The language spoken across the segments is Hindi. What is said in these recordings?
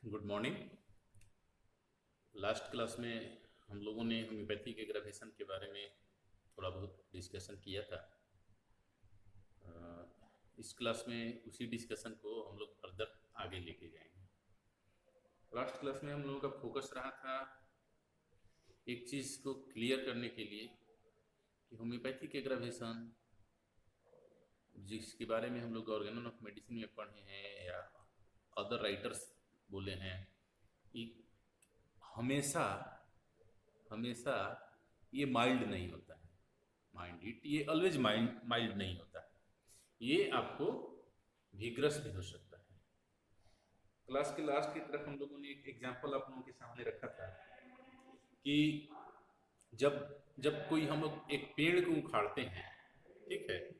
Good morning. लास्ट क्लास में हम लोगों ने होम्योपैथी के ग्रेविएशन के बारे में थोड़ा बहुत डिस्कशन किया था। इस क्लास में उसी डिस्कशन को हम लोग फर्दर आगे लेके जाएंगे। लास्ट क्लास में हम लोगों का फोकस रहा था एक चीज़ को क्लियर करने के लिए कि होम्योपैथी के ग्रेविएशन जिसके बारे में हम लोग ऑर्गेनल ऑफ मेडिसिन में पढ़े हैं या अदर राइटर्स बोले हैं, ये हमेशा हमेशा ये माइल्ड नहीं होता है। ये ऑलवेज माइल्ड नहीं होता है, ये आपको विग्रस भी हो सकता है। क्लास के लास्ट की तरफ हम लोगों ने एक एग्जांपल आप लोगों के सामने रखा था कि जब जब कोई हम लोग एक पेड़ को उखाड़ते हैं, ठीक है,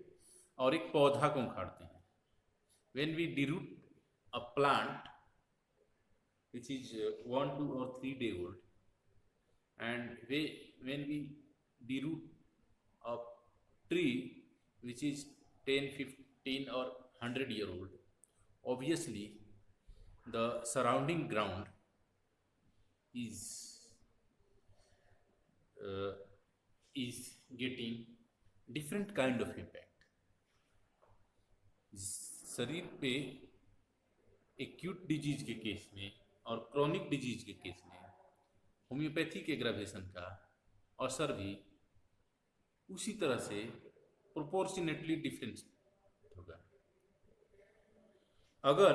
और एक पौधा को उखाड़ते हैं, when we deroot a plant which is 1, 2 or 3 day old, and when we deroot a tree which is 10, 15 or 100-year old, obviously the surrounding ground is uh, is getting different kind of impact. शरीर पे एक्यूट डिजीज के केस में और क्रॉनिक डिजीज के केस में होम्योपैथी के ग्रेविएशन का असर भी उसी तरह से प्रोपोर्शनेटली डिफरेंस होगा। अगर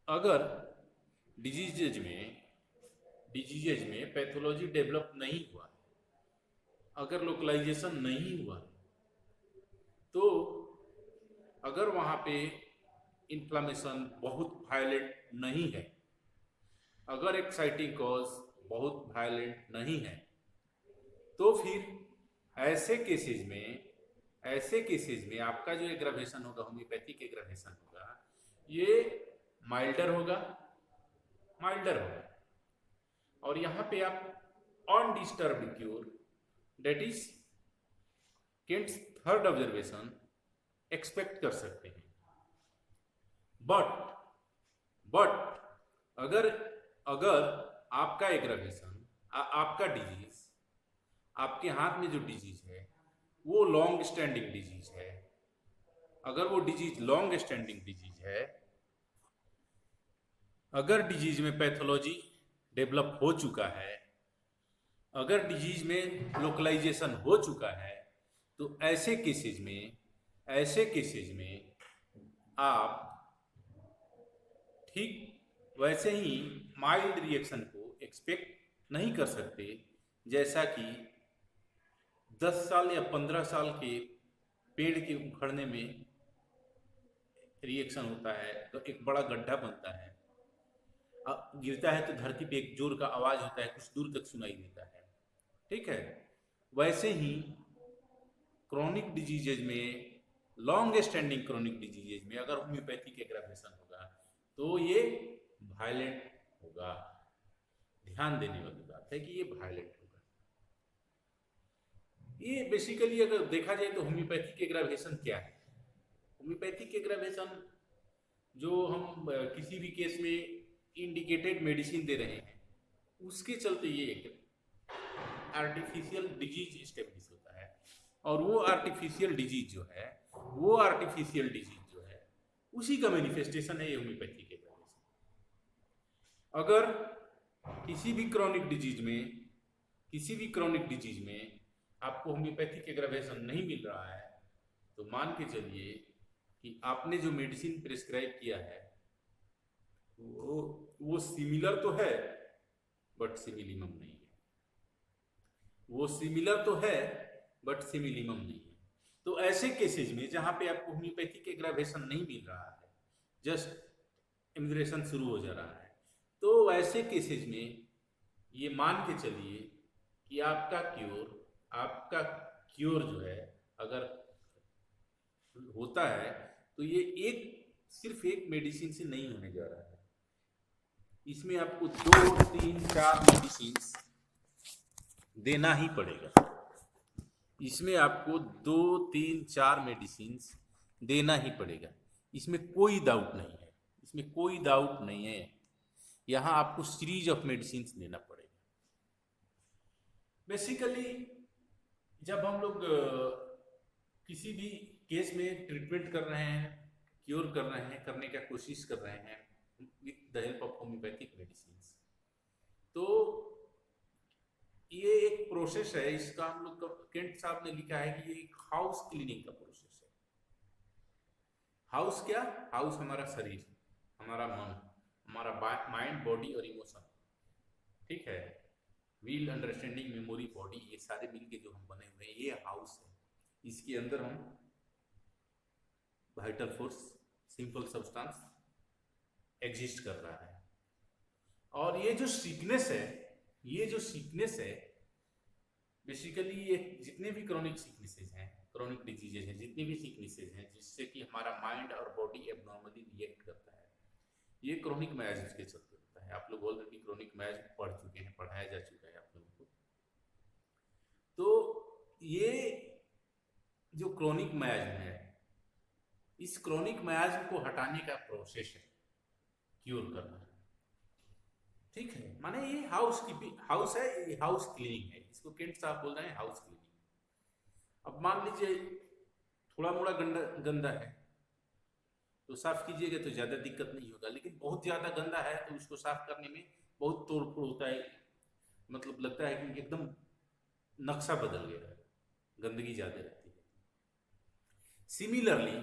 अगर डिजीजेज में पैथोलॉजी डेवलप नहीं हुआ, अगर लोकलाइजेशन नहीं हुआ, तो अगर वहाँ पे इन्फ्लामेशन बहुत वायलेंट नहीं है, अगर एक्साइटिंग कॉज बहुत वायलेंट नहीं है, तो फिर ऐसे केसेस में आपका जो एग्रावेशन होगा, होम्योपैथी के एग्रावेशन होगा, ये माइल्डर होगा। और यहाँ पे आप undisturbed cure, that is Kent's third observation, expect कर सकते हैं। बट अगर आपका एग्रावेशन, आपका डिजीज, आपके हाथ में जो डिजीज है वो लॉन्ग स्टैंडिंग डिजीज है, अगर वो डिजीज लॉन्ग स्टैंडिंग डिजीज है, अगर डिजीज में पैथोलॉजी डेवलप हो चुका है, अगर डिजीज में लोकलाइजेशन हो चुका है, तो ऐसे केसेज में आप ठीक वैसे ही माइल्ड रिएक्शन को एक्सपेक्ट नहीं कर सकते, जैसा कि 10 साल या 15 साल के पेड़ के उखड़ने में रिएक्शन होता है तो एक बड़ा गड्ढा बनता है, गिरता है तो धरती पे एक जोर का आवाज होता है, कुछ दूर तक सुनाई देता है, ठीक है। वैसे ही क्रॉनिक डिजीजेज में, लॉन्ग स्टैंडिंग क्रॉनिक डिजीजेज में अगर होम्योपैथी के एग्रावेशन होगा तो ये वायलेंट होगा। ध्यान देने वाली बात है कि ये वायलेंट होगा। ये बेसिकली अगर देखा जाए तो होम्योपैथी के एग्रावेशन क्या है? होम्योपैथी के एग्रावेशन जो हम किसी भी केस में इंडिकेटेड मेडिसिन दे रहे हैं, उसके चलते ये एक आर्टिफिशियल डिजीज स्टेब्लिश होता है, और वो आर्टिफिशियल डिजीज जो है उसी का मैनिफेस्टेशन है ये होम्योपैथी के एग्रावेशन। अगर किसी भी क्रॉनिक डिजीज में आपको होम्योपैथिक एग्रावेशन नहीं मिल रहा है, तो मान के चलिए कि आपने जो मेडिसिन प्रिस्क्राइब किया है वो सिमिलर तो है बट सिमिलिमम नहीं है। वो सिमिलर तो है बट सिमिलिमम नहीं है। तो ऐसे केसेज में जहां पे आपको होम्योपैथिक एग्रावेशन नहीं मिल रहा है, जस्ट इमिग्रेशन शुरू हो जा रहा है, तो ऐसे केसेज में ये मान के चलिए कि आपका क्योर जो है अगर होता है तो ये सिर्फ एक मेडिसिन से नहीं होने जा रहा है। इसमें आपको 2, 3, 4 मेडिसिन देना ही पड़ेगा। इसमें आपको 2, 3, 4 मेडिसिन देना ही पड़ेगा। इसमें कोई डाउट नहीं है। यहाँ आपको सीरीज ऑफ मेडिसिन लेना पड़ेगा। बेसिकली जब हम लोग किसी भी केस में ट्रीटमेंट कर रहे हैं, क्योर कर रहे हैं, करने का कोशिश कर रहे हैं with the help of homeopathic medicine, तो ये एक प्रोसेस है। इसका हम लोग केंट साहब ने लिखा है कि ये एक हाउस क्लीनिंग का प्रोसेस है। हाउस क्या? हाउस हमारा शरीर, हमारा मन, हमारा माइंड, बॉडी और इमोशन, ठीक है, विल, अंडरस्टैंडिंग, मेमोरी, बॉडी, ये सारे मिलके जो हम बने हुए हैं, ये हाउस है। इसके अंदर हम vital force, simple substance exist कर रहा है। और ये जो सीकनेस है, ये जो सीकनेस है, बेसिकली ये जितने भी क्रॉनिक सीकनेसेस हैं, क्रॉनिक डिजीजेज हैं, जितनी भी सीकनेसेस हैं जिससे कि हमारा माइंड और बॉडी एबनॉर्मली रिएक्ट करता है, ये क्रॉनिक मायाजिस के चलते होता है। आप लोग ऑलरेडी क्रॉनिक मायाजिस पढ़ चुके हैं, पढ़ाया जा चुका है आप लोगों को। तो ये जो क्रॉनिक मायाजिस है, इस क्रॉनिक मायाजिस को हटाने का प्रोसेस है क्योर करना, ठीक है। माने ये हाउस है, ये हाउस क्लीनिंग है। इसको केंट साहब बोल रहे हैं हाउस क्लीनिंग। अब मान लीजिए थोड़ा मोड़ा गंदा है तो साफ कीजिएगा तो ज्यादा दिक्कत नहीं होगा, लेकिन बहुत ज्यादा गंदा है तो उसको साफ करने में बहुत तोड़फोड़ होता है, मतलब लगता है कि एकदम नक्शा बदल गया है, गंदगी ज्यादा रहती है। सिमिलरली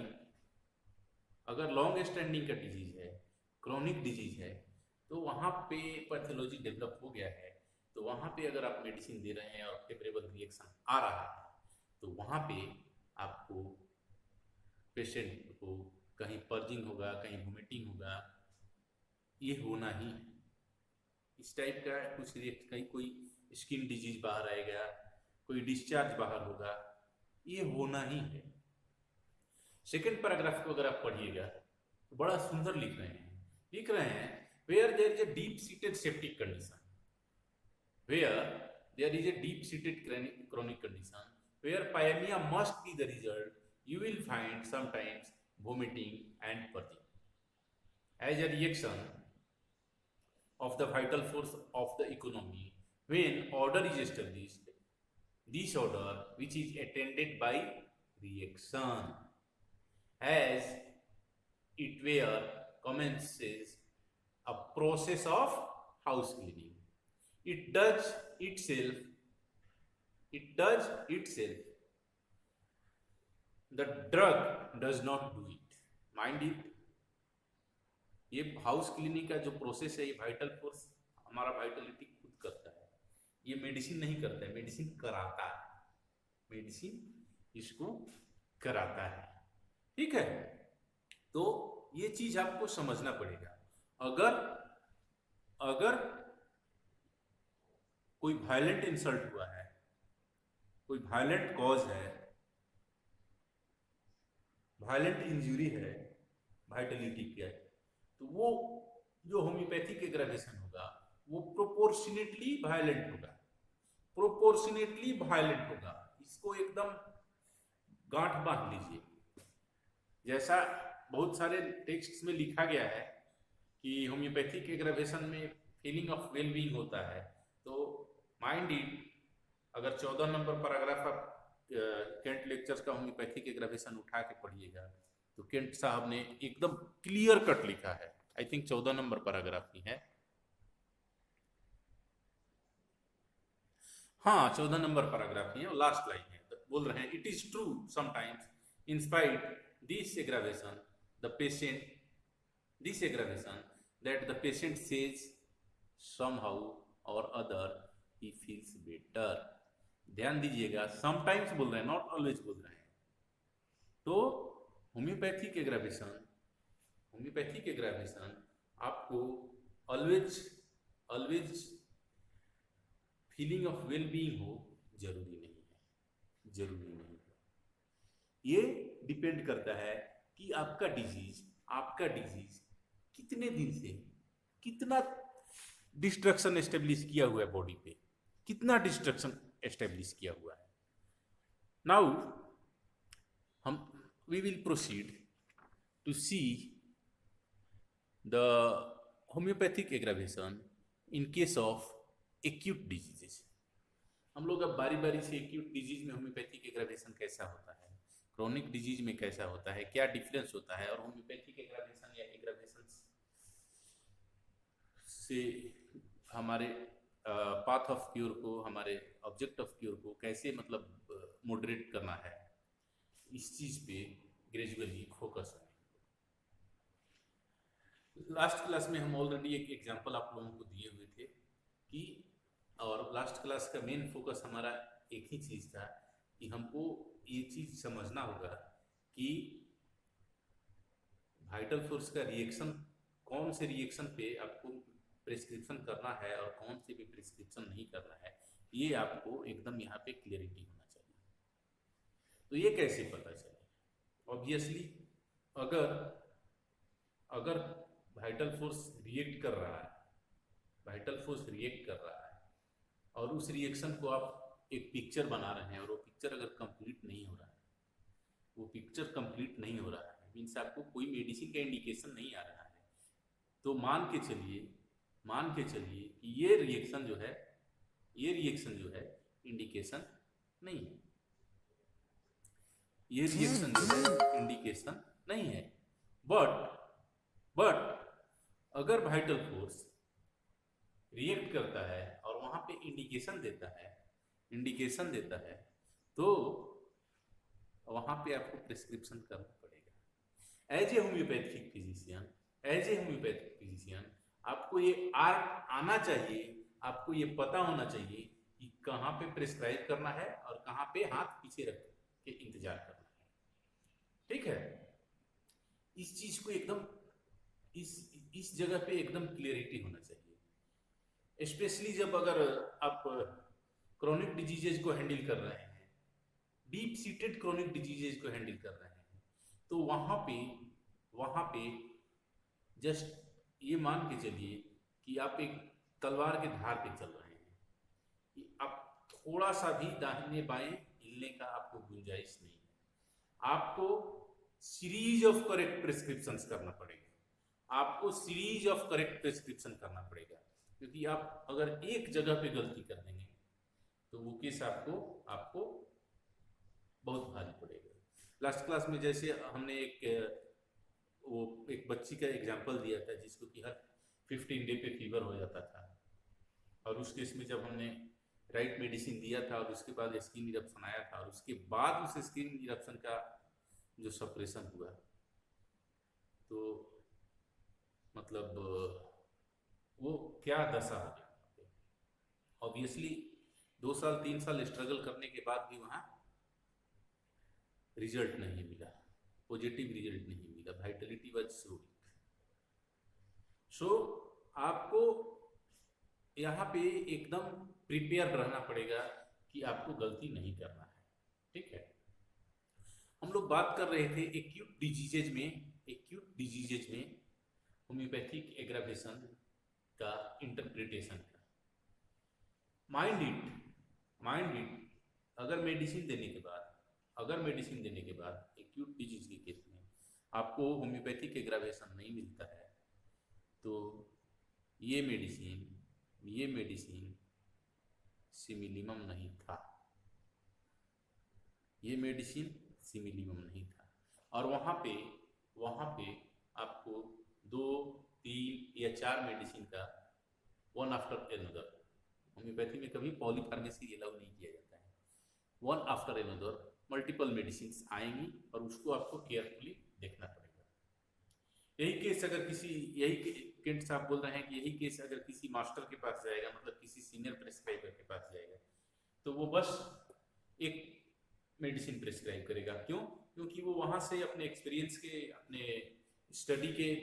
अगर लॉन्ग स्टैंडिंग का डिजीज है, क्रॉनिक डिजीज है, तो वहाँ पे पैथोलॉजी डेवलप हो गया है, तो वहाँ पे अगर आप मेडिसिन दे रहे हैं और फेवरेबल रिएक्शन आ रहा है, तो वहाँ पे आपको पेशेंट को कहीं पर्जिंग होगा, कहीं वोमिटिंग होगा, ये होना ही इस टाइप का कुछ रिएक्ट, कहीं कोई स्किन डिजीज बाहर आएगा, कोई डिस्चार्ज बाहर होगा, ये होना ही है। सेकेंड पैराग्राफ को अगर आप पढ़िएगा तो बड़ा सुंदर लिख रहे हैं where there is a deep seated septic condition, where there is a deep seated chronic condition, where pyonia must be the result, you will find sometimes vomiting and purging as a reaction of the vital force of the economy. When order is established, this order which is attended by reaction, as it where commences a process of house cleaning. It does itself. The drug does not do it. Mind it. ये हाउस क्लीनिंग का जो प्रोसेस है, ये वाइटल फोर्स, हमारा वाइटलिटी खुद करता है, ये मेडिसिन नहीं करता है, मेडिसिन कराता है, मेडिसिन इसको कराता है, ठीक है। तो ये चीज आपको समझना पड़ेगा। अगर कोई वायलेंट इंसल्ट हुआ है, कोई वायलेंट कॉज है, वायलेंट इंजरी है वाइटलिटी के, तो वो जो होम्योपैथिक एग्रावेशन होगा वो प्रोपोर्शनेटली वायलेंट होगा। इसको एकदम गांठ बांध लीजिए। जैसा बहुत सारे टेक्स्ट में लिखा गया है कि होम्योपैथिक एग्रावेशन में फीलिंग ऑफ वेल बीइंग होता है, तो माइंड इट, अगर 14 नंबर पैराग्राफ आप केंट लेक्चर्स का होम्योपैथिक एग्रावेशन उठा के पढ़िएगा तो केंट साहब ने एकदम क्लियर कट लिखा है। आई थिंक 14 नंबर पैराग्राफ ही है, हाँ 14 नंबर पैराग्राफ ही है, लास्ट लाइन है। बोल रहे हैं it is true sometimes in spite this aggravation that the patient says somehow or other he feels better. ध्यान दीजिएगा, समटाइम्स बोल रहे हैं, नॉट ऑलवेज बोल रहे हैं। तो होम्योपैथिक एग्रावेशन आपको always feeling of well being हो जरूरी नहीं है। ये डिपेंड करता है कि आपका डिजीज कितने दिन से कितना डिस्ट्रक्शन एस्टेब्लिश किया हुआ है बॉडी पे, कितना डिस्ट्रक्शन एस्टेब्लिश किया हुआ है। Now we will proceed to see the homeopathic aggravation in case of acute diseases. हम लोग अब बारी बारी से एक्यूट डिजीज में होम्योपैथिक एग्रावेशन कैसा होता है, क्रोनिक डिजीज में कैसा होता है, क्या डिफरेंस होता है, और होम्योपैथिक एग्रावेशन या एग्रावेशन से हमारे पाथ ऑफ क्यूर को, हमारे ऑब्जेक्ट ऑफ क्यूर को कैसे मतलब मॉडरेट करना है, इस चीज़ पे ग्रेजुअली फोकस है। लास्ट क्लास में हम ऑलरेडी एक एग्जांपल आप लोगों को दिए हुए थे कि, और लास्ट क्लास का मेन फोकस हमारा एक ही चीज़ था कि हमको ये चीज़ समझना होगा कि वाइटल फोर्स का रिएक्शन, कौन से रिएक्शन पे आपको प्रिस्क्रिप्शन करना है और कौन से भी प्रिस्क्रिप्शन नहीं करना है, ये आपको एकदम यहाँ पे क्लियरिटी होना चाहिए। तो ये कैसे पता चले? ऑब्वियसली अगर अगर वाइटल फोर्स रिएक्ट कर रहा है, वाइटल फोर्स रिएक्ट कर रहा है और उस रिएक्शन को आप एक पिक्चर बना रहे हैं और वो पिक्चर अगर कंप्लीट नहीं हो रहा है, वो पिक्चर कंप्लीट नहीं हो रहा है, मीन्स आपको कोई मेडिसिन का इंडिकेशन नहीं आ रहा है, तो मान के चलिए कि ये रिएक्शन जो है इंडिकेशन नहीं है, ये रिएक्शन जो है इंडिकेशन नहीं है। बट अगर वाइटल फोर्स रिएक्ट करता है और वहां पे इंडिकेशन देता है तो वहां पे आपको प्रिस्क्रिप्शन करना पड़ेगा। एज ए होम्योपैथिक फिजिशियन आपको ये आर्ट आना चाहिए, आपको ये पता होना चाहिए कि कहाँ पे प्रिस्क्राइब करना है और कहाँ पे हाथ पीछे रख के इंतजार करना है। ठीक है, इस चीज को एकदम इस जगह पे एकदम क्लियरिटी होना चाहिए। स्पेशली जब अगर आप क्रोनिक डिजीजेज को हैंडल कर रहे हैं, डीप सीटेड क्रोनिक डिजीजेज को हैंडल कर रहे हैं, तो वहां पे जस्ट ये मान के चलिए कि आप एक तलवार के धार पे चल रहे हैं, कि आप थोड़ा सा भी दाहिने बाएं हिलने का आपको गुंजाइश नहीं है। आपको सीरीज ऑफ करेक्ट प्रिस्क्रिप्शंस करना पड़ेगा, क्योंकि आप अगर एक जगह पे गलती कर देंगे तो वो केस आपको बहुत भारी पड़ेगा। लास्ट क्लास में जैसे हमने एक बच्ची का एग्जाम्पल दिया था जिसको कि हर 15 डे पे फीवर हो जाता था, और उस केस में जब हमने राइट मेडिसिन दिया था और उसके बाद स्किन इरप्शन आया था, और उसके बाद उस स्किन इरप्शन का जो सप्रेशन हुआ, तो मतलब वो क्या दशा हो गया। ऑब्वियसली 2 साल 3 साल स्ट्रगल करने के बाद भी वहाँ रिजल्ट नहीं मिला, पॉजिटिव रिजल्ट नहीं मिला, वाइटलिटी वाज सो वीक। सो आपको यहाँ पे एकदम प्रिपेयर रहना पड़ेगा कि आपको गलती नहीं करना है। ठीक है, हम लोग बात कर रहे थे एक्यूट डिजीजेज में होम्योपैथिक एग्रावेशन का इंटरप्रिटेशन का। माइंड इट अगर मेडिसिन देने के बाद एक्यूट डिजीज के केस में आपको होम्योपैथिक एग्रावेशन नहीं मिलता है, तो ये मेडिसिन सिमिलिमम नहीं था, और वहाँ पे आपको 2, 3 या 4 मेडिसिन का वन आफ्टर एनदर, होम्योपैथी में कभी पॉलीफार्मेसी अलाउ नहीं किया जाता है, one after another multiple medicine आएंगी और उसको आपको केयरफुली देखना पड़ेगा। यही केस आप बोल रहे हैं कि यही केस अगर किसी मास्टर के पास जाएगा, मतलब किसी सीनियर प्रिस्क्राइबर के पास जाएगा, तो वो बस एक मेडिसिन प्रिस्क्राइब करेगा। क्यों? क्योंकि वो वहाँ से अपने एक्सपीरियंस के, अपने स्टडी के,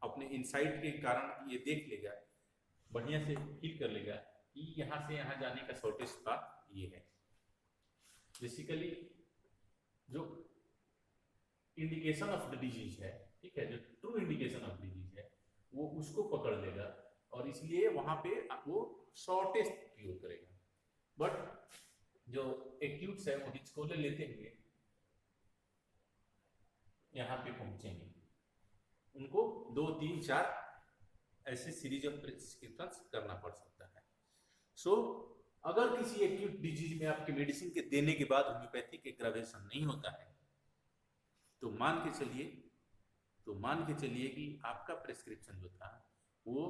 अपने इंसाइट के कारण ये देख लेगा, बढ़िया से फील कर लेगा कि यहाँ से यहाँ जाने का शॉर्टेस्ट पाथ ये है। बेसिकली जो इंडिकेशन ऑफ द डिजीज है, ठीक है, जो ट्रू इंडिकेशन ऑफ डिजीज है, वो उसको पकड़ लेगा और इसलिए वहां पे वो शॉर्टेस्ट क्योर करेगा। बट जो एक्यूट्स है वो हिचकोले लेते हुए यहाँ पे पहुंचेंगे, उनको 2, 3, 4 ऐसे सीरीज ऑफ प्रिस्क्रिप्शन करना पड़ सकता है। सो अगर किसी एक्यूट डिजीज में आपके मेडिसिन के देने के बाद होम्योपैथिक एग्रावेशन नहीं होता है तो मान के चलिए कि आपका प्रिस्क्रिप्शन जो था वो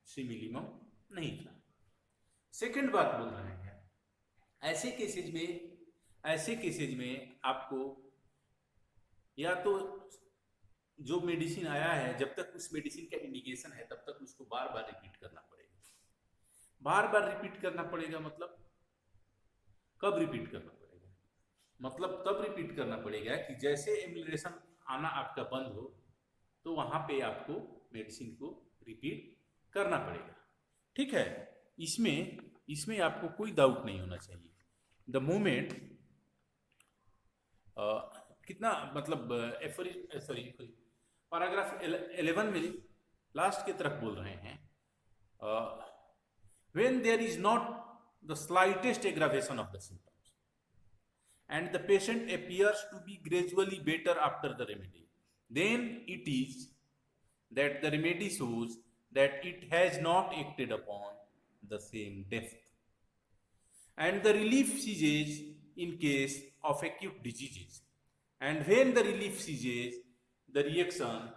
सिमिलीमम नहीं था। सेकंड बात बोल रहे हैं, ऐसे केसेज में आपको या तो जो मेडिसिन आया है जब तक उस मेडिसिन का इंडिकेशन है तब तक उसको बार बार रिपीट करना पड़ेगा। बार बार रिपीट करना पड़ेगा मतलब कब रिपीट करना पड़ेगा? मतलब तब रिपीट करना पड़ेगा कि जैसे एम्यूलेशन आना आपका बंद हो तो वहां पे आपको मेडिसिन को रिपीट करना पड़ेगा। ठीक है, इसमें आपको कोई डाउट नहीं होना चाहिए। द मोमेंट कितना मतलब सॉरी पैराग्राफ 11 में लास्ट की तरफ बोल रहे हैं, when there is not the slightest aggravation of the symptoms and the patient appears to be gradually better after the remedy, then it is that the remedy shows that it has not acted upon the same depth, and the relief ceases in case of acute diseases, and when the relief ceases the reaction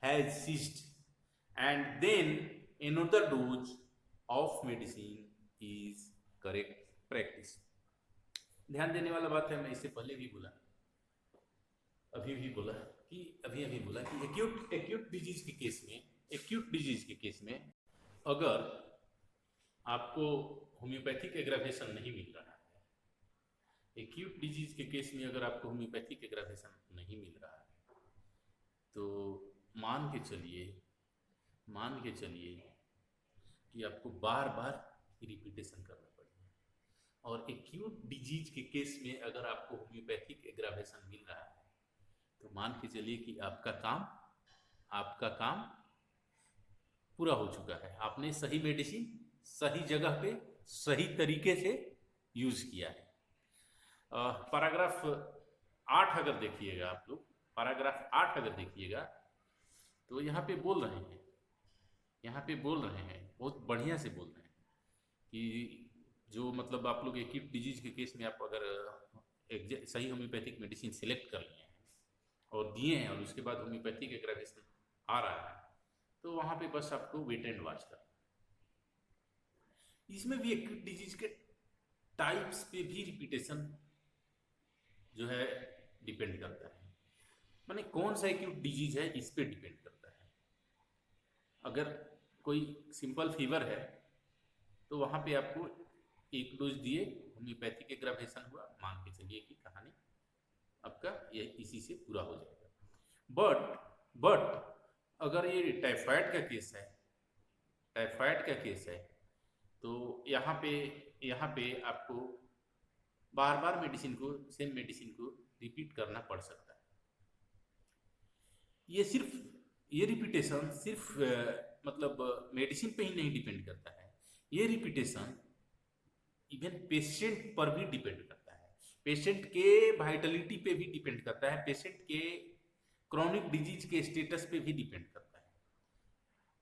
has ceased, and then another dose of medicine is correct practice। ध्यान देने वाला बात है, मैं इससे पहले भी बोला, अभी बोला कि एक्यूट डिजीज के केस में अगर आपको होम्योपैथिक एग्रावेशन नहीं मिल रहा है, एक्यूट डिजीज के केस में अगर आपको होम्योपैथिक एग्रावेशन नहीं मिल रहा है तो मान के चलिए कि आपको बार बार रिपीटेशन करना पड़ेगा। और एक्यूट डिजीज के केस में अगर आपको होम्योपैथिक एग्रावेशन मिल रहा है तो मान के चलिए कि आपका काम पूरा हो चुका है। आपने सही मेडिसिन सही जगह पे सही तरीके से यूज किया है। पैराग्राफ 8 अगर देखिएगा आप लोग, पैराग्राफ 8 अगर देखिएगा तो यहाँ पे बोल रहे हैं बहुत बढ़िया से बोल रहे हैं कि जो मतलब आप लोग एक्यूट डिजीज के केस में आप अगर एक सही होम्योपैथिक मेडिसिन सिलेक्ट कर लिए हैं और दिए हैं और उसके बाद होम्योपैथिक एग्रावेशन आ रहा है तो वहाँ पे बस आपको वेट एंड वॉच करना। इसमें भी एक्यूट डिजीज के टाइप्स पे भी रिपीटेशन जो है डिपेंड करता है, माने कौन सा एक्यूट डिजीज है इस पे डिपेंड करता है। अगर कोई सिंपल फीवर है तो वहाँ पे आपको एक डोज दिए, होम्योपैथिक एग्रावेशन हुआ, मान के चलिए कि कहानी आपका ये इसी से पूरा हो जाएगा। बट अगर ये टाइफाइड का केस है तो यहाँ पे आपको बार बार सेम मेडिसिन को रिपीट करना पड़ सकता है। ये रिपीटेशन सिर्फ मतलब मेडिसिन पे ही नहीं डिपेंड करता है, ये रिपीटेशन इवन पेशेंट पर भी डिपेंड करता है, पेशेंट के वाइटलिटी पे भी डिपेंड करता है, पेशेंट के क्रॉनिक डिजीज के स्टेटस पे भी डिपेंड करता है।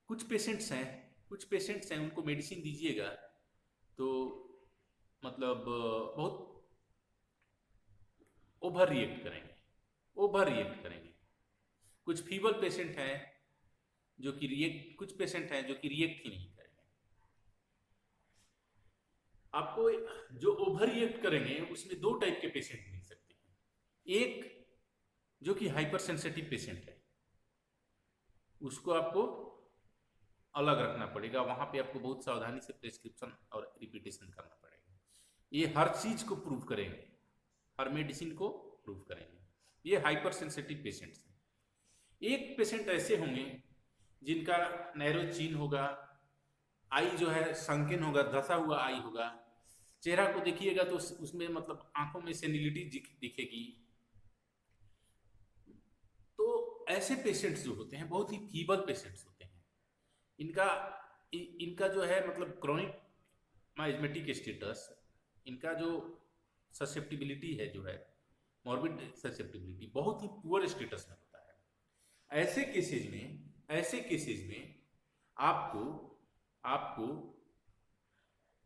कुछ पेशेंट्स हैं उनको मेडिसिन दीजिएगा तो मतलब बहुत ओवर रिएक्ट करेंगे। कुछ फीवर पेशेंट हैं जो कि रिएक्ट ही नहीं करेंगे। आपको जो ओवर रिएक्ट करेंगे उसमें 2 टाइप के पेशेंट मिल सकते हैं। एक जो कि हाइपर सेंसिटिव पेशेंट है, उसको आपको अलग रखना पड़ेगा, वहां पे आपको बहुत सावधानी से प्रिस्क्रिप्शन और रिपीटेशन करना पड़ेगा। ये हर चीज को प्रूव करेंगे, हर मेडिसिन को प्रूव करेंगे, ये हाइपर सेंसिटिव पेशेंट्स हैं। एक पेशेंट ऐसे होंगे जिनका नैरो चीन होगा, आई जो है संकीर्ण होगा, धसा हुआ आई होगा, चेहरा को देखिएगा तो उसमें मतलब आंखों में सेनिलिटी दिखेगी। तो ऐसे पेशेंट्स जो होते हैं बहुत ही फीबल पेशेंट्स होते हैं, इनका जो है मतलब क्रॉनिक माइजमेटिक स्टेटस, इनका जो ससेप्टिबिलिटी है जो है मॉर्बिड ससेप्टिबिलिटी बहुत ही पुअर स्टेटस में होता है। ऐसे केसेज में आपको आपको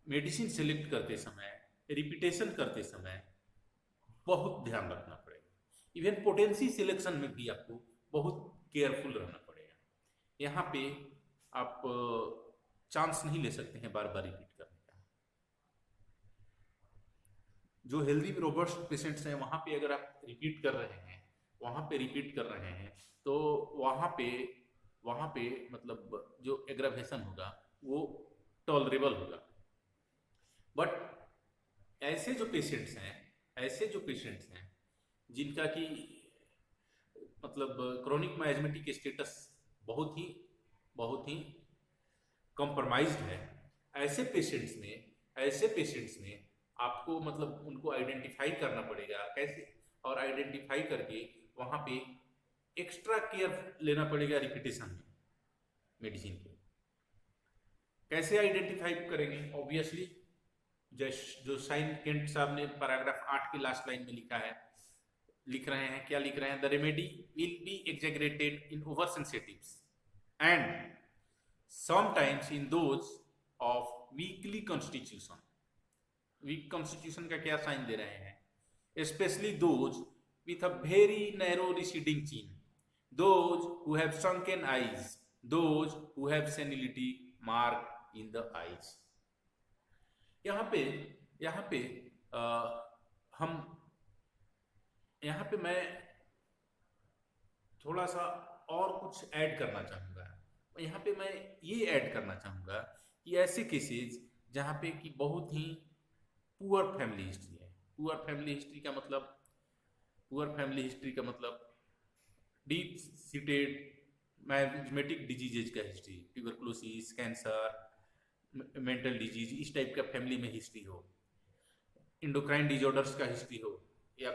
मेडिसिन सेलेक्ट करते समय, रिपीटेशन करते समय बहुत ध्यान रखना पड़ेगा। इवन पोटेंसी सिलेक्शन में भी आपको बहुत केयरफुल रहना पड़ेगा। यहाँ पे आप चांस नहीं ले सकते हैं बार बार रिपीट करने का। जो हेल्दी रोबस्ट पेशेंट्स हैं वहाँ पे अगर आप रिपीट कर रहे हैं, वहाँ पे रिपीट कर रहे हैं, तो वहाँ पे मतलब जो एग्रावेशन होगा वो टॉलरेबल होगा। बट ऐसे जो पेशेंट्स हैं जिनका कि मतलब क्रोनिक माइजमेटिक स्टेटस बहुत ही कॉम्प्रोमाइज्ड है, ऐसे पेशेंट्स में आपको मतलब उनको आइडेंटिफाई करना पड़ेगा कैसे, और आइडेंटिफाई करके वहाँ पे एक्स्ट्रा केयर लेना पड़ेगा रिपीटेशन में मेडिसिन के। कैसे आइडेंटिफाई करेंगे? ऑब्वियसली जो साइन केंट साहब ने पैराग्राफ 8 की लास्ट लाइन में लिख रहे हैं, क्या लिख रहे हैं? The remedy will be exaggerated in over sensitives and sometimes in those of weekly constitution. Weak constitution का क्या साइन दे रहे हैं? Specially those with a very narrow receding chin, those who have sunken eyes, those who have senility mark in the eyes। यहाँ पे हम यहाँ पे मैं थोड़ा सा और कुछ ऐड करना चाहूँगा। यहाँ पे मैं ये ऐड करना चाहूँगा कि ऐसे केसेस जहाँ पे कि बहुत ही पुअर फैमिली हिस्ट्री है। पुअर फैमिली हिस्ट्री का मतलब डीप सीटेड मैथमेटिक डिजीजेज का history, tuberculosis, cancer, mental disease, इस टाइप का फैमिली में हिस्ट्री हो, इंडोक्राइन डिजॉर्डर्स का हिस्ट्री हो, या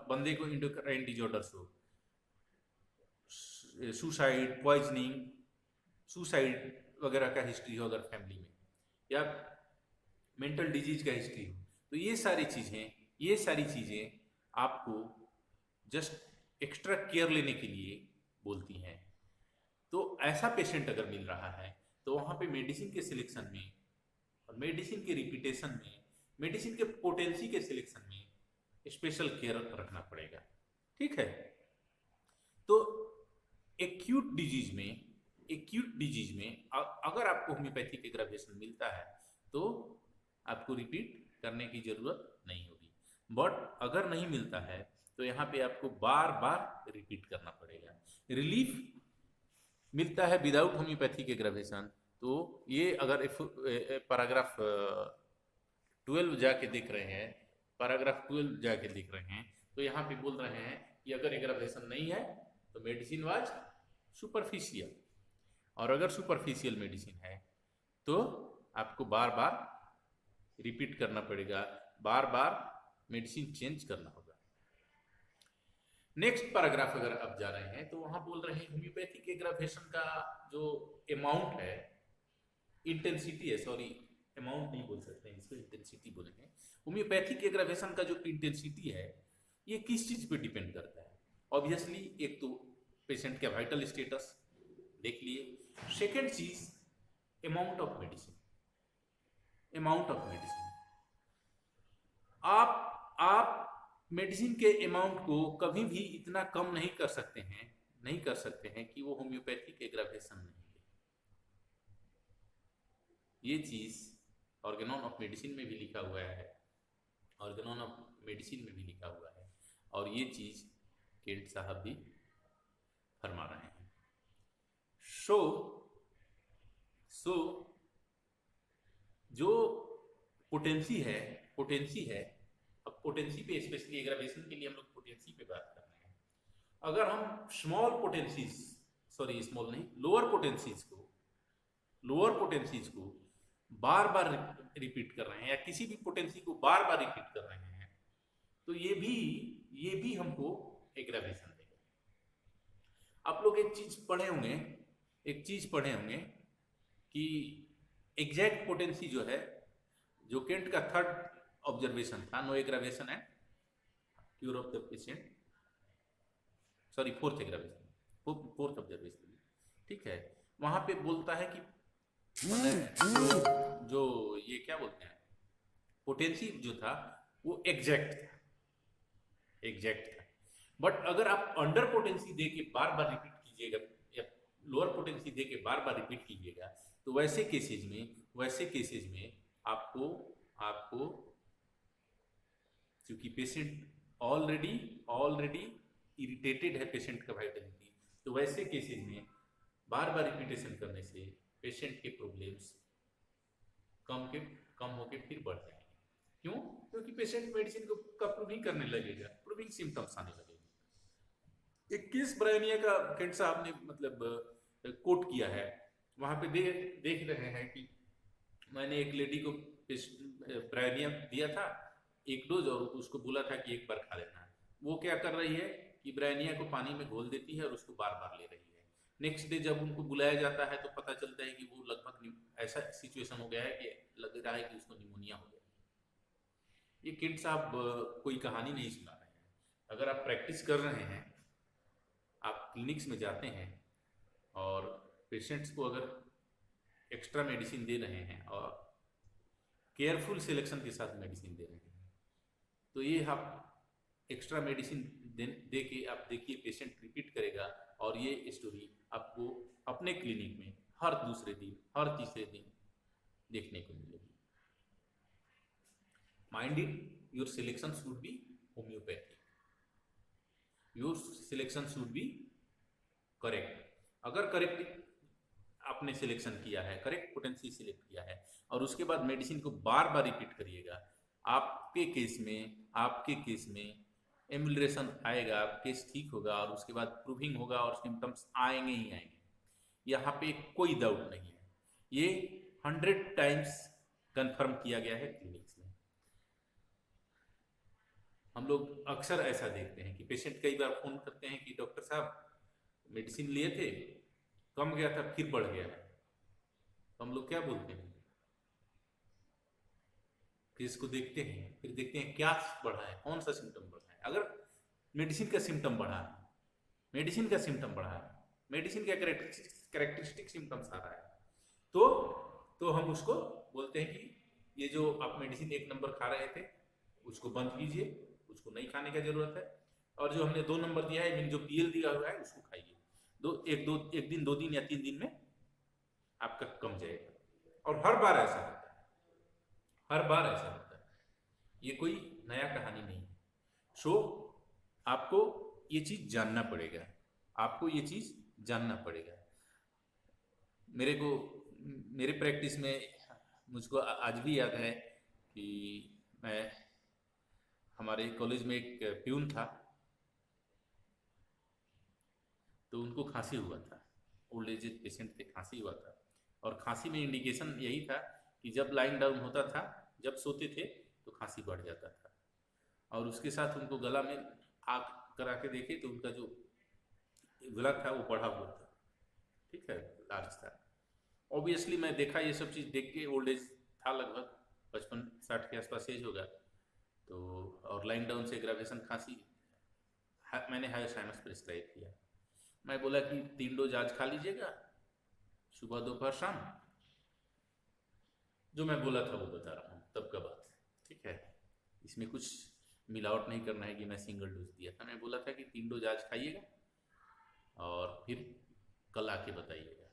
बंदे को इंडोक्राइन डिजॉर्डर्स हो, सुसाइड, पॉइजनिंग, सुसाइड वगैरह का हिस्ट्री हो अगर फैमिली में, या मेंटल डिजीज का हिस्ट्री हो, तो ये सारी चीज़ें आपको जस्ट एक्स्ट्रा केयर लेने के लिए बोलती हैं। तो ऐसा पेशेंट अगर मिल रहा है तो वहाँ पे मेडिसिन के सिलेक्शन में और मेडिसिन के रिपीटेशन में, मेडिसिन के पोटेंसी के सिलेक्शन में स्पेशल केयर रखना पड़ेगा। ठीक है? तो एक्यूट डिजीज में अगर आपको होम्योपैथिक एग्रावेशन मिलता है तो आपको रिपीट करने की जरूरत नहीं होगी। बट अगर नहीं मिलता है तो यहाँ पे आपको बार बार रिपीट करना पड़ेगा। रिलीफ मिलता है विदाउट होम्योपैथिक एग्रावेशन, तो ये अगर पैराग्राफ 12 जाके देख रहे हैं, तो यहाँ पे बोल रहे हैं कि अगर एग्रावेशन नहीं है तो मेडिसिन वाज सुपरफिशियल, और अगर सुपरफिशियल मेडिसिन है तो आपको बार बार रिपीट करना पड़ेगा, बार बार मेडिसिन चेंज करना होगा। नेक्स्ट पैराग्राफ अगर आप जा रहे हैं तो वहां बोल रहे हैं होम्योपैथिक एग्रावेशन का जो अमाउंट है, इंटेंसिटी है, सॉरी अमाउंट नहीं बोल सकते हैं इसको, इंटेंसिटी बोलेंगे। होम्योपैथिक एग्रावेशन का जो इंटेंसिटी है ये किस चीज पे डिपेंड करता है? ऑब्वियसली एक तो पेशेंट का वाइटल स्टेटस देख लिए, सेकेंड चीज अमाउंट ऑफ मेडिसिन। आप मेडिसिन के अमाउंट को कभी भी इतना कम नहीं कर सकते हैं कि वो होम्योपैथिक एग्रावेशन नहीं है। ये चीज ऑर्गेनॉन ऑफ मेडिसिन में भी लिखा हुआ है, और ये चीज केंट साहब भी फरमा रहे हैं। सो जो पोटेंसी है, अब पोटेंसी पे स्पेशली एग्रावेशन के लिए हम लोग पोटेंसी पे बात कर रहे हैं। अगर हम लोअर पोटेंसीज को बार बार रिपीट कर रहे हैं, या किसी भी पोटेंसी को बार बार रिपीट कर रहे हैं, तो ये भी हमको एग्रावेशन देगा। आप लोग एक चीज पढ़े होंगे कि एग्जैक्ट पोटेंसी जो है, जो केंट का थर्ड ऑब्जर्वेशन था, no aggravation and cure of the patient, sorry fourth observation, ठीक है, वहां पे बोलता है कि मतलब जो ये क्या बोलते हैं, पोटेंसी जो था वो एग्जैक्ट था। बट अगर आप अंडर पोटेंसी दे के बार बार रिपीट कीजिएगा या लोअर पोटेंसी दे के बार बार रिपीट कीजिएगा, तो वैसे केसेज में आपको आपको क्योंकि पेशेंट ऑलरेडी ऑलरेडी इरिटेटेड है, पेशेंट का वाइटलिटी, तो वैसे केसेज में बार बार रिपीटेशन करने से पेशेंट के प्रॉब्लम्स कम के कम होके फिर बढ़ जाएंगे। क्यों? क्योंकि पेशेंट मेडिसिन को का प्रूविंग करने लगेगा, प्रूविंग सिम्टम्स आने लगेंगे। एक केस ब्रायनिया का केंट साहब ने मतलब कोट किया है, वहां पे देख रहे हैं कि मैंने एक लेडी को ब्रायनिया दिया था एक डोज, और उसको बोला था कि एक बार खा लेना। वो क्या कर रही है कि ब्रायनिया को पानी में घोल देती है और उसको बार बार ले रही है। नेक्स्ट डे जब उनको बुलाया जाता है तो पता चलता है कि वो लगभग ऐसा सिचुएशन हो गया है कि लग रहा है कि उसको निमोनिया हो गया। ये किड साहब कोई कहानी नहीं सुना रहे हैं। अगर आप प्रैक्टिस कर रहे हैं, आप क्लिनिक्स में जाते हैं और पेशेंट्स को अगर एक्स्ट्रा मेडिसिन दे रहे हैं और केयरफुल सिलेक्शन के साथ मेडिसिन दे रहे हैं, तो ये आप एक्स्ट्रा मेडिसिन दे के आप देखिए पेशेंट रिपीट करेगा, और ये स्टोरी आपको अपने क्लिनिक में हर दूसरे दिन हर तीसरे दिन देखने को मिलेगी। Mind it, your selection should be homeopathic, your selection should be correct. अगर करेक्ट आपने सिलेक्शन किया है, करेक्ट पोटेंसी सिलेक्ट किया है, और उसके बाद मेडिसिन को बार बार रिपीट करिएगा, आपके केस में एमुलरेशन आएगा, केस ठीक होगा, और उसके बाद प्रूविंग होगा और सिम्टम्स आएंगे ही आएंगे। यहाँ पे कोई डाउट नहीं है, ये 100 टाइम्स कंफर्म किया गया है क्लिनिक्स में। हम लोग अक्सर ऐसा देखते हैं कि पेशेंट कई बार फोन करते हैं कि डॉक्टर साहब मेडिसिन लिए थे, कम गया था फिर बढ़ गया है। तो हम लोग क्या बोलते हैं, केस को देखते हैं, फिर देखते हैं क्या बढ़ा है, कौन सा सिम्टम बढ़ा है। अगर मेडिसिन का सिम्टम बढ़ा है, मेडिसिन का कैरेक्टरिस्टिक सिम्टम्स आ रहा है, तो हम उसको बोलते हैं कि ये जो आप मेडिसिन 1 नंबर खा रहे थे उसको बंद कीजिए, उसको नहीं खाने की जरूरत है, और जो हमने 2 नंबर दिया है, जो पीएल दिया हुआ है उसको खाइए। एक दिन 2 दिन या 3 दिन में आपका कम जाएगा। और हर बार ऐसा होता है, ये कोई नया कहानी नहीं है। सो आपको ये चीज जानना पड़ेगा। मेरे प्रैक्टिस में मुझको आज भी याद है कि हमारे कॉलेज में एक प्यून था, तो उनको खांसी हुआ था, ओल्ड एज पेशेंट थे, खांसी हुआ था, और खांसी में इंडिकेशन यही था कि जब लाइन डाउन होता था, जब सोते थे तो खांसी बढ़ जाता था, और उसके साथ उनको गला में आग करा के देखे तो उनका जो गला था वो बढ़ा हुआ था, ठीक है, लार्ज था। ऑब्वियसली मैं देखा ये सब चीज़ देख के, ओल्ड एज था, लगभग 55-60 के आसपास एज होगा, तो और लाइन डाउन से एग्रावेशन खांसी, मैंने हाइसाइनस प्रिस्क्राइब किया। मैं बोला कि 3 डोज आज खा लीजिएगा, सुबह दोपहर शाम, जो मैं बोला था वो बता रहा हूँ, तब का बात, ठीक है, इसमें कुछ मिलावट नहीं करना है कि मैं सिंगल डोज दिया था। मैं बोला था कि 3 डोज आज खाइएगा और फिर कल आके बताइएगा।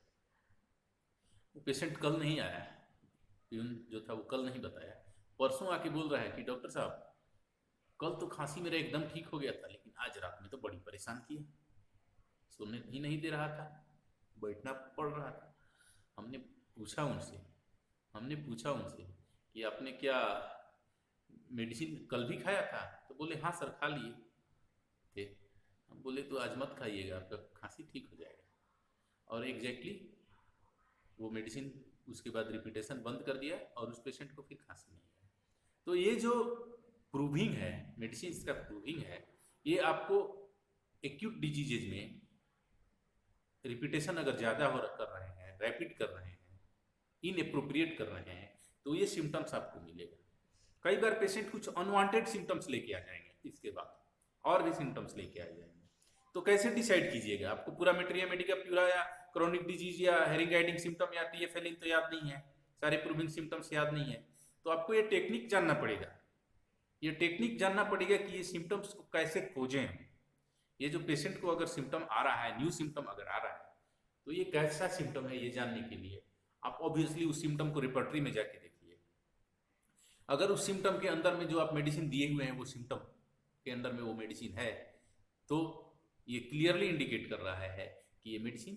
वो पेशेंट कल नहीं आया, प्यून जो था वो कल नहीं बताया, परसों आके बोल रहा है कि डॉक्टर साहब कल तो खांसी मेरा एकदम ठीक हो गया था, लेकिन आज रात में तो बड़ी परेशान किया, सोने ही नहीं दे रहा था, बैठना पड़ रहा था। हमने पूछा उनसे कि आपने क्या मेडिसिन कल भी खाया था? तो बोले हाँ सर खा लिए थे। हम बोले तो आज मत खाइएगा, आपका खांसी ठीक हो जाएगा। और एग्जैक्टली वो मेडिसिन उसके बाद रिपीटेशन बंद कर दिया और उस पेशेंट को फिर खांसी नहीं है। तो ये जो प्रूविंग है, मेडिसिन का प्रूविंग है, ये आपको एक्यूट डिजीजेज में रिपीटेशन अगर ज़्यादा कर रहे हैं, रैपिड कर रहे हैं, इनएप्रोप्रिएट कर रहे हैं, तो ये सिम्टम्स आपको मिलेगा। कई बार पेशेंट कुछ अनवांटेड सिम्टम्स लेके आ जाएंगे, इसके बाद और भी सिम्टम्स लेके आ जाएंगे। तो कैसे डिसाइड कीजिएगा? आपको पूरा मेटेरिया मेडिका प्यूरा या क्रोनिक डिजीज या हेरिंगाइटिंग सिम्टम या टीएफएल तो याद नहीं है, सारे प्रूविंग सिम्टम्स याद नहीं है, तो आपको ये टेक्निक जानना पड़ेगा। ये टेक्निक जानना पड़ेगा कि ये सिम्टम्स को कैसे खोजें हम। ये जो पेशेंट को अगर सिम्टम आ रहा है, न्यू सिम्टम अगर आ रहा है, तो ये कैसा सिम्टम है ये जानने के लिए आप ऑब्वियसली उस सिम्टम को रिपर्टरी में जाके देखिए। अगर उस सिम्टम के अंदर में जो आप मेडिसिन दिए हुए हैं वो सिम्टम के अंदर में वो मेडिसिन है, तो ये क्लियरली इंडिकेट कर रहा है कि ये मेडिसिन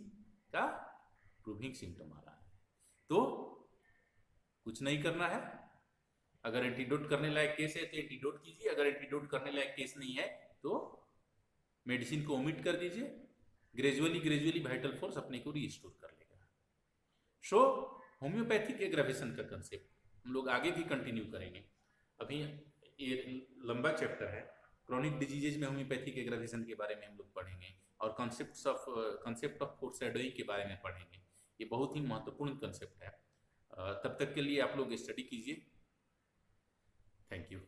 का प्रूविंग सिम्टम आ रहा है। तो कुछ नहीं करना है, अगर एंटीडोट करने लायक केस है तो एंटीडोट कीजिए, अगर एंटीडोट करने लायक केस नहीं है तो मेडिसिन को ओमिट कर दीजिए। ग्रेजुअली वाइटल फोर्स अपने को रीस्टोर कर लेगा। सो होम्योपैथिक एग्रावेशन का कंसेप्ट हम लोग आगे भी कंटिन्यू करेंगे। अभी ये लंबा चैप्टर है, क्रोनिक डिजीजेज में होम्योपैथिक एग्रावेशन के बारे में हम लोग पढ़ेंगे और कंसेप्ट ऑफ फोरशैडोइंग के बारे में पढ़ेंगे। ये बहुत ही महत्वपूर्ण कंसेप्ट है। तब तक के लिए आप लोग स्टडी कीजिए। Thank you.